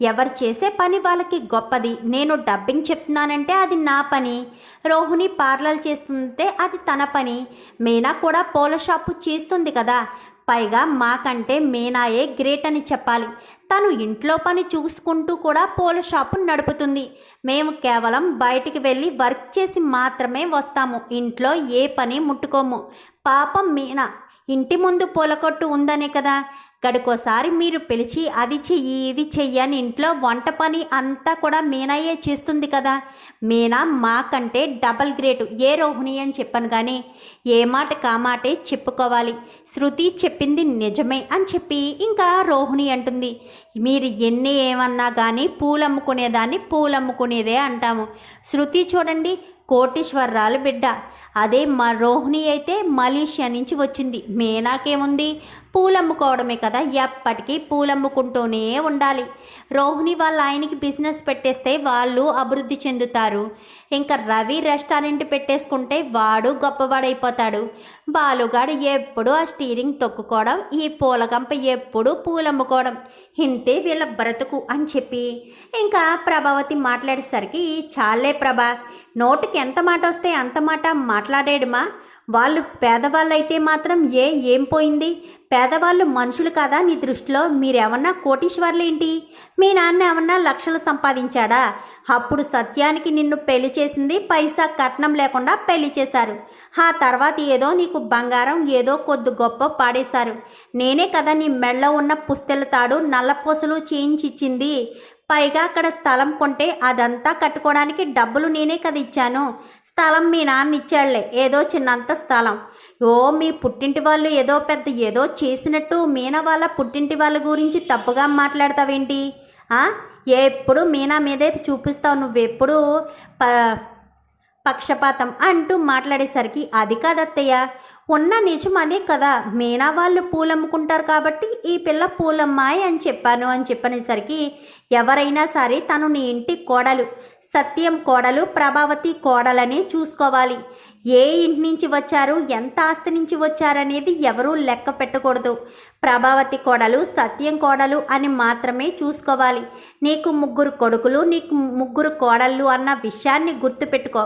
ఎవరు చేసే పని వాళ్ళకి గొప్పది. నేను డబ్బింగ్ చెప్తున్నానంటే అది నా పని. రోహిణి పార్లర్ చేస్తుంటే అది తన పని. మీనా కూడా పూల షాపు చేస్తుంది కదా. పైగా మాకంటే మీనాయే గ్రేట్ అని చెప్పాలి. తను ఇంట్లో పని చూసుకుంటూ కూడా పూల షాపు నడుపుతుంది. మేము కేవలం బయటికి వెళ్ళి వర్క్ చేసి మాత్రమే వస్తాము. ఇంట్లో ఏ పని ముట్టుకోము. పాపం మీనా ఇంటి ముందు పూల కొట్టు ఉందనే కదా గడికోసారి మీరు పిలిచి అది చెయ్యి ఇది చెయ్యి అని ఇంట్లో వంట పని అంతా కూడా మీనాయే చేస్తుంది కదా. మీనా మాకంటే డబల్ గ్రేటు. ఏ రోహిణి అని చెప్పాను కానీ ఏ మాట కామాటే చెప్పుకోవాలి. శృతి చెప్పింది నిజమే అని చెప్పి ఇంకా రోహిణి అంటుంది, మీరు ఎన్ని ఏమన్నా కానీ పూలమ్ముకునేదాన్ని పూలమ్ముకునేదే అంటాము. శృతి చూడండి కోటీశ్వరరాలు బిడ్డ. అదే మా రోహిణి అయితే మలేషియా నుంచి వచ్చింది. మీనాకేముంది పూలమ్ముకోవడమే కదా. ఎప్పటికీ పూలమ్ముకుంటూనే ఉండాలి. రోహిణి వాళ్ళ ఆయనకి బిజినెస్ పెట్టేస్తే వాళ్ళు అభివృద్ధి చెందుతారు. ఇంకా రవి రెస్టారెంట్ పెట్టేసుకుంటే వాడు గొప్పవాడైపోతాడు. బాలుగాడు ఎప్పుడు ఆ స్టీరింగ్ తొక్కుకోవడం, ఈ పూలగంప ఎప్పుడు పూలమ్ముకోవడం. ఇంతే వీళ్ళ బ్రతుకు అని చెప్పి ఇంకా ప్రభావతి మాట్లాడేసరికి చాలే ప్రభా, నోటికి ఎంత మాట వస్తే అంత మాట మాట్లాడేడుమా. వాళ్ళు పేదవాళ్ళైతే మాత్రం ఏం పోయింది? పేదవాళ్ళు మనుషులు కాదా నీ దృష్టిలో? మీరేమన్నా కోటీశ్వర్లేంటి? మీ నాన్న ఏమన్నా లక్షలు సంపాదించాడా? అప్పుడు సత్యానికి నిన్ను పెళ్లి చేసింది పైసా కట్నం లేకుండా పెళ్లి చేశారు. ఆ తర్వాత ఏదో నీకు బంగారం ఏదో కొద్ది గొప్ప పాడేశారు. నేనే కదా నీ మెళ్ళ ఉన్న పుస్తెల తాడు నల్లపూసలు చేయించిచ్చింది. పైగా అక్కడ స్థలం కొంటే అదంతా కట్టుకోవడానికి డబ్బులు నేనే కదా ఇచ్చాను. స్థలం మీ నాన్న ఇచ్చాళ్లే, ఏదో చిన్నంత స్థలం. మీ పుట్టింటి వాళ్ళు ఏదో పెద్ద ఏదో చేసినట్టు మీనా వాళ్ళ పుట్టింటి వాళ్ళ గురించి తప్పుగా మాట్లాడతావేంటి? ఎప్పుడు మీనా మీదే చూపిస్తావు నువ్వెప్పుడు పక్షపాతం అంటూ మాట్లాడేసరికి అది కాదత్తయ్య, ఉన్న నిజం అదే కదా. మీనా వాళ్ళు పూలమ్ముకుంటారు కాబట్టి ఈ పిల్ల పూలమ్మాయి అని చెప్పనేసరికి ఎవరైనా సరే తను నీ ఇంటి కోడలు, సత్యం కోడలు, ప్రభావతి కోడలని చూసుకోవాలి. ఏ ఇంటి నుంచి వచ్చారు, ఎంత ఆస్తి నుంచి వచ్చారనేది ఎవరూ లెక్క పెట్టకూడదు. ప్రభావతి కోడలు, సత్యం కోడలు అని మాత్రమే చూసుకోవాలి. నీకు 3 కొడుకులు, నీకు 3 కోడళ్ళు అన్న విషయాన్ని గుర్తుపెట్టుకో.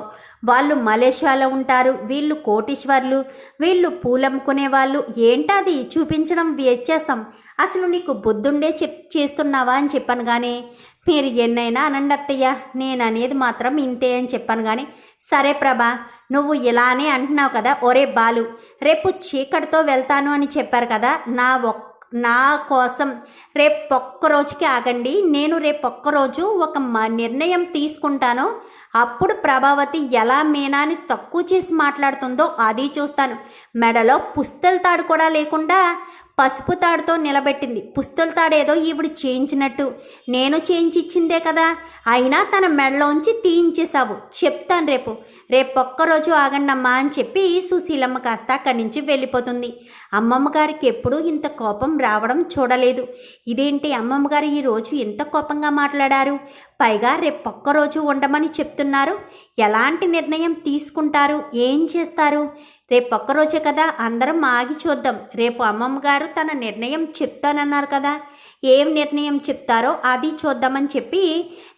వాళ్ళు మలేషియాలో ఉంటారు, వీళ్ళు కోటీశ్వర్లు, వీళ్ళు పూలమ్ముకునే వాళ్ళు. ఏంటది చూపించడం వ్యత్యాసం? అసలు నీకు బుద్ధుండే చేస్తున్నావా అని చెప్పాను కానీ మీరు ఎన్నైనా అనండి అత్తయ్య, నేను అనేది మాత్రం ఇంతే అని చెప్పాను కానీ సరే ప్రభా, నువ్వు ఇలానే అంటున్నావు కదా. ఒరే బాలు, రేపు చీకటితో వెళ్తాను అని చెప్పారు కదా. నా కోసం రేపొక్కరోజుకి ఆగండి. నేను రేపొక్కరోజు ఒక నిర్ణయం తీసుకుంటాను. అప్పుడు ప్రభావతి ఎలా మీనాని తక్కువ చేసి మాట్లాడుతుందో అది చూస్తాను. మెడలో పుస్తల తాడు కూడా లేకుండా పసుపు తాడుతో నిలబెట్టింది. పుస్తల తాడు ఏదో ఈవిడ చేయించినట్టు. నేను చేయించిచ్చిందే కదా, అయినా తన మెడలోంచి తీయించేశావు. చెప్తాను రేపొక్కరోజు ఆగండమ్మా అని చెప్పి సుశీలమ్మ కాస్త అక్కడి నుంచి వెళ్ళిపోతుంది. అమ్మమ్మ గారికి ఎప్పుడూ ఇంత కోపం రావడం చూడలేదు. ఇదేంటి అమ్మమ్మ గారు ఈరోజు ఇంత కోపంగా మాట్లాడారు? పైగా రేపొక్కరోజు ఉండమని చెప్తున్నారు. ఎలాంటి నిర్ణయం తీసుకుంటారు, ఏం చేస్తారు? రేపొక్కరోజే కదా, అందరం ఆగి చూద్దాం. రేపు అమ్మమ్మ గారు తన నిర్ణయం చెప్తానన్నారు కదా, ఏం నిర్ణయం చెప్తారో అది చూద్దామని చెప్పి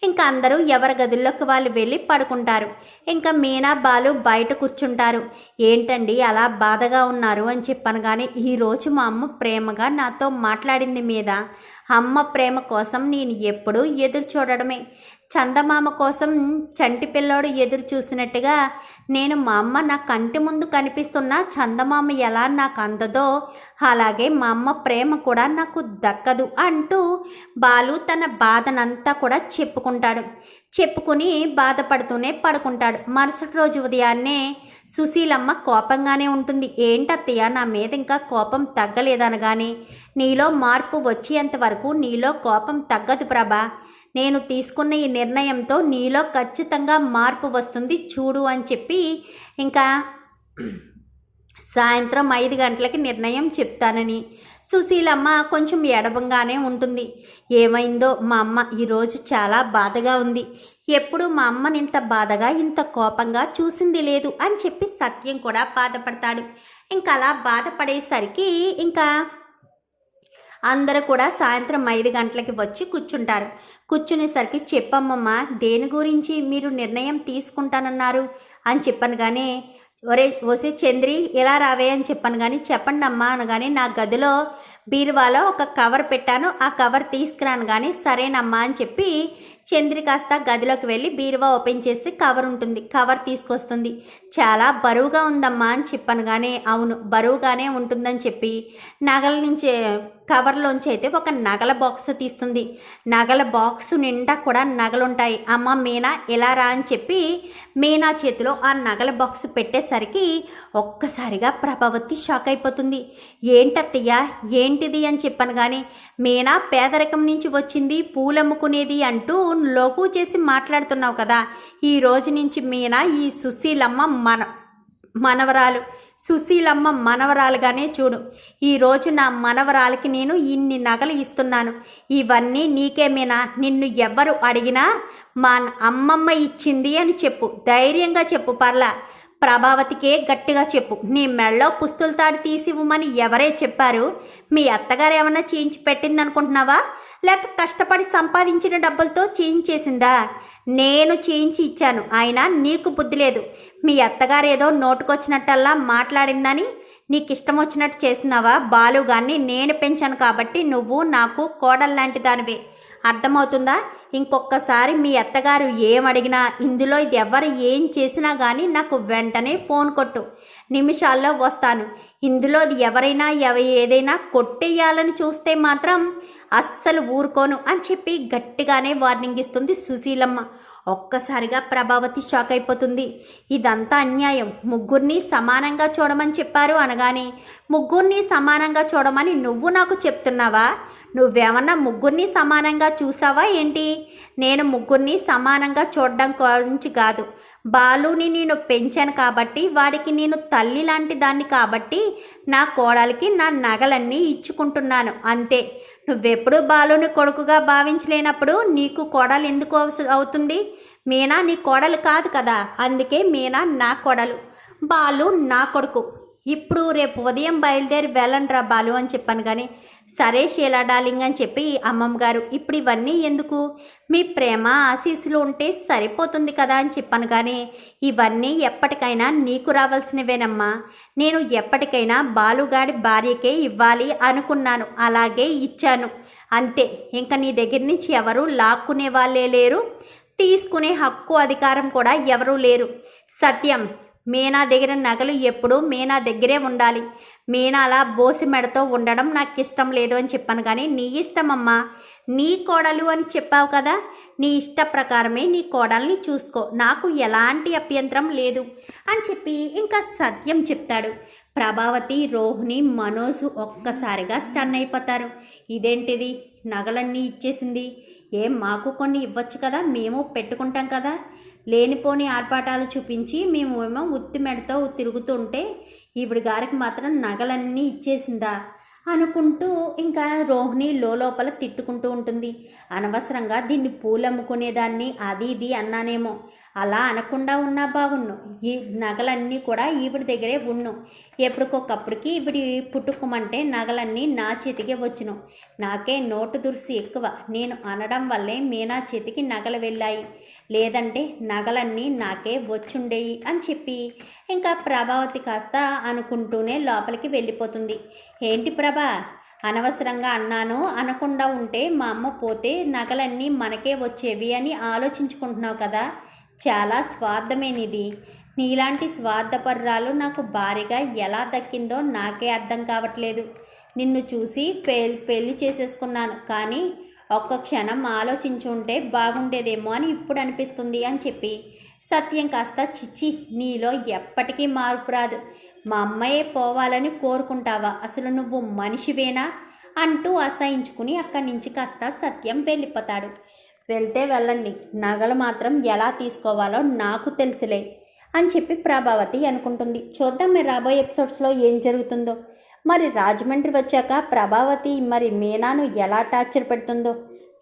ఇంకా అందరూ ఎవరి గదుల్లోకి వాళ్ళు వెళ్ళి పడుకుంటారు. ఇంకా మీనా బాలు బయట కూర్చుంటారు. ఏంటండి అలా బాధగా ఉన్నారు అని చెప్పాను కానీ ఈరోజు మా అమ్మ ప్రేమగా నాతో మాట్లాడింది మీద. అమ్మ ప్రేమ కోసం నేను ఎప్పుడూ ఎదురు చూడడమే. చందమామ కోసం చంటి పిల్లోడు ఎదురు చూసినట్టుగా నేను మా అమ్మ నా కంటి ముందు కనిపిస్తున్న చందమామ ఎలా నాకు అందదో అలాగే మా అమ్మ ప్రేమ కూడా నాకు దక్కదు అంటూ బాలు తన బాధనంతా కూడా చెప్పుకుని బాధపడుతూనే పడుకుంటాడు. మరుసటి రోజు ఉదయాన్నే సుశీలమ్మ కోపంగానే ఉంటుంది. ఏంటత్తయ్య నా మీద ఇంకా కోపం తగ్గలేదనగానే, నీలో మార్పు వచ్చేంతవరకు నీలో కోపం తగ్గదు ప్రభా. నేను తీసుకున్న ఈ నిర్ణయంతో నీలో ఖచ్చితంగా మార్పు వస్తుంది చూడు అని చెప్పి ఇంకా సాయంత్రం 5 గంటలకి నిర్ణయం చెప్తానని సుశీలమ్మ కొంచెం ఎడబంగానే ఉంటుంది. ఏమైందో మా అమ్మ ఈరోజు చాలా బాధగా ఉంది. ఎప్పుడు మా అమ్మని ఇంత బాధగా ఇంత కోపంగా చూసింది లేదు అని చెప్పి సత్యం కూడా బాధపడతాడు. ఇంకా అలా బాధపడేసరికి ఇంకా అందరూ కూడా సాయంత్రం 5 గంటలకి వచ్చి కూర్చుంటారు. కూర్చునేసరికి చెప్పమ్మమ్మ దేని గురించి మీరు నిర్ణయం తీసుకుంటానన్నారు అని చెప్పాను. కానీ ఒసే చంద్రి ఎలా రావే అని చెప్పాను. కానీ చెప్పండి అమ్మా అనగానే నా గదిలో బీరువాలో ఒక కవర్ పెట్టాను, ఆ కవర్ తీసుకురాను. కానీ సరేనమ్మా అని చెప్పి చంద్రి కాస్త గదిలోకి వెళ్ళి బీరువా ఓపెన్ చేసి కవర్ ఉంటుంది, కవర్ తీసుకొస్తుంది. చాలా బరువుగా ఉందమ్మా అని చెప్పాను. కానీ అవును బరువుగానే ఉంటుందని చెప్పి నగల నుంచి కవర్లోంచి అయితే ఒక నగల బాక్స్ తీస్తుంది. నగల బాక్స్ నిండా కూడా నగలుంటాయి. అమ్మ మీనా ఎలా రా అని చెప్పి మీనా చేతిలో ఆ నగల బాక్స్ పెట్టేసరికి ఒక్కసారిగా ప్రభావతి షాక్ అయిపోతుంది. ఏంటత్తయ్య ఏంటిది అని చెప్పాను. కానీ మీనా పేదరికం నుంచి వచ్చింది, పూలమ్ముకునేది అంటూ లోకు చేసి మాట్లాడుతున్నావు కదా, ఈ రోజు నుంచి మీనా ఈ సుశీలమ్మ మనవరాలు, సుశీలమ్మ మనవరాలుగానే చూడు. ఈరోజు నా మనవరాలకి నేను ఇన్ని నగలు ఇస్తున్నాను, ఇవన్నీ నీకేమేనా, నిన్ను ఎవ్వరు అడిగినా మా అమ్మమ్మ ఇచ్చింది అని చెప్పు, ధైర్యంగా చెప్పు. పర్లా ప్రభావతికే గట్టిగా చెప్పు. నీ మెళ్ళో పుస్తుల తాడు తీసివ్వమని ఎవరే చెప్పారు? మీ అత్తగారు ఏమన్నా చేయించి పెట్టింది అనుకుంటున్నావా, లేక కష్టపడి సంపాదించిన డబ్బులతో చేయించేసిందా? నేను చేయించి ఇచ్చాను, అయినా నీకు బుద్ధి లేదు. మీ అత్తగారు ఏదో నోటుకొచ్చినట్టల్లా మాట్లాడిందని నీకు ఇష్టం వచ్చినట్టు చేస్తున్నావా? బాలుగాన్ని నేను పెంచాను కాబట్టి నువ్వు నాకు కోడల్లాంటి దానివే, అర్థమవుతుందా? ఇంకొకసారి మీ అత్తగారు ఏమడిగినా, ఇందులో ఇది ఎవరు ఏం చేసినా కానీ నాకు వెంటనే ఫోన్ కొట్టు, నిమిషాల్లో వస్తాను. ఇందులో ఎవరైనా ఏదైనా కొట్టేయాలని చూస్తే మాత్రం అస్సలు ఊరుకోను అని చెప్పి గట్టిగానే వార్నింగ్ ఇస్తుంది సుశీలమ్మ. ఒక్కసారిగా ప్రభావతి షాక్ అయిపోతుంది. ఇదంతా అన్యాయం, ముగ్గురిని సమానంగా చూడమని చెప్పారు అనగానే ముగ్గురిని సమానంగా చూడమని నువ్వు నాకు చెప్తున్నావా? నువ్వేమన్నా ముగ్గురిని సమానంగా చూసావా ఏంటి? నేను ముగ్గురిని సమానంగా చూడడం గురించి కాదు, బాలుని నేను పెంచాను కాబట్టి, వాడికి నేను తల్లి లాంటి దాన్ని కాబట్టి నా కోడలికి నా నగలన్నీ ఇచ్చుకుంటున్నాను అంతే. నువ్వెప్పుడు బాలుని కొడుకుగా భావించలేనప్పుడు నీకు కోడలు ఎందుకు అవుతుంది? మీనా నీ కోడలు కాదు కదా, అందుకే మీనా నా కోడలు, బాలు నా కొడుకు. ఇప్పుడు రేపు ఉదయం బయలుదేరి వెళ్ళండ్రా బాలు అని చెప్పాను. కానీ సరే షీలా డార్లింగ్ అని చెప్పి అమ్మమ్మ గారు ఇప్పుడు ఇవన్నీ ఎందుకు, మీ ప్రేమ ఆశీస్సులు ఉంటే సరిపోతుంది కదా అని చెప్పాను. కానీ ఇవన్నీ ఎప్పటికైనా నీకు రావాల్సినవేనమ్మా, నేను ఎప్పటికైనా బాలుగాడి భార్యకే ఇవ్వాలి అనుకున్నాను, అలాగే ఇచ్చాను అంతే. ఇంకా నీ దగ్గర నుంచి ఎవరు లాక్కునే వాళ్ళే లేరు, తీసుకునే హక్కు అధికారం కూడా ఎవరూ లేరు. సత్యం, మీనా దగ్గర నగలు ఎప్పుడూ మీనా దగ్గరే ఉండాలి, మీనా అలా బోసి మెడతో ఉండడం నాకు ఇష్టం లేదు అని చెప్పాను. కానీ నీ ఇష్టమమ్మా, నీ కోడలు అని చెప్పావు కదా, నీ ఇష్ట ప్రకారమే నీ కోడల్ని చూసుకో, నాకు ఎలాంటి అభ్యంతరం లేదు అని చెప్పి ఇంకా సత్యం చెప్తాడు. ప్రభావతి, రోహిణి, మనోజ్ ఒక్కసారిగా స్టన్ అయిపోతారు. ఇదేంటిది, నగలన్నీ ఇచ్చేసింది, ఏం మాకు కొన్ని ఇవ్వచ్చు కదా, మేము పెట్టుకుంటాం కదా, లేనిపోని ఆర్పాటాలు చూపించి మేమేమో ఉత్తి మెడతో తిరుగుతుంటే ఈవిడ గారికి మాత్రం నగలన్నీ ఇచ్చేసిందా అనుకుంటూ ఇంకా రోహిణి లోపల తిట్టుకుంటూ ఉంటుంది. అనవసరంగా దీన్ని పూలు అమ్ముకునేదాన్ని అది ఇది అన్నానేమో, అలా అనకుండా ఉన్నా బాగున్ను, ఈ నగలన్నీ కూడా ఈవిడ దగ్గరే ఉన్ను, ఎప్పటికొకప్పటికి ఈవిడి పుట్టుకోమంటే నగలన్నీ నా చేతికే వచ్చును, నాకే నోటు దురుసు ఎక్కువ, నేను అనడం వల్లే మీనా చేతికి నగలు వెళ్ళాయి, లేదంటే నగలన్నీ నాకే వచ్చుండేవి అని చెప్పి ఇంకా ప్రభావతి కాస్త అనుకుంటూనే లోపలికి వెళ్ళిపోతుంది. ఏంటి ప్రభా, అనవసరంగా అన్నాను, అనకుండా ఉంటే మా అమ్మ పోతే నగలన్నీ మనకే వచ్చేవి అని ఆలోచించుకుంటున్నావు కదా, చాలా స్వార్థమేనిది, నీలాంటి స్వార్థపరురాలు నాకు భారీగా ఎలా దక్కిందో నాకే అర్థం కావట్లేదు, నిన్ను చూసి పెళ్లి చేసేసుకున్నాను, కానీ ఒక్క క్షణం ఆలోచించుంటే బాగుండేదేమో అని ఇప్పుడు అనిపిస్తుంది అని చెప్పి సత్యం కాస్త చిచ్చి, నీలో ఎప్పటికీ మార్పు రాదు, మా అమ్మాయే పోవాలని కోరుకుంటావా, అసలు నువ్వు మనిషివేనా అంటూ అసహించుకుని అక్కడి నుంచి కాస్త సత్యం వెళ్ళిపోతాడు. వెళ్తే వెళ్ళండి, నగలు మాత్రం ఎలా తీసుకోవాలో నాకు తెలుసులే అని చెప్పి ప్రభావతి అనుకుంటుంది. చూద్దాం మరి రాబోయే ఎపిసోడ్స్లో ఏం జరుగుతుందో. మరి రాజమండ్రి వచ్చాక ప్రభావతి మరి మీనాను ఎలా టార్చర్ పెడుతుందో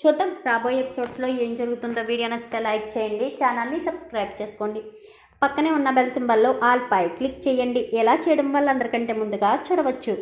చూద్దాం. రాబోయే ఎపిసోడ్స్లో ఏం జరుగుతుందో వీడియో నచ్చితే లైక్ చేయండి, ఛానల్ని సబ్స్క్రైబ్ చేసుకోండి, పక్కనే ఉన్న బెల్ సింబల్లో ఆల్ పై క్లిక్ చేయండి. ఎలా చేయడం వల్ల అందరికంటే ముందుగా చూడవచ్చు.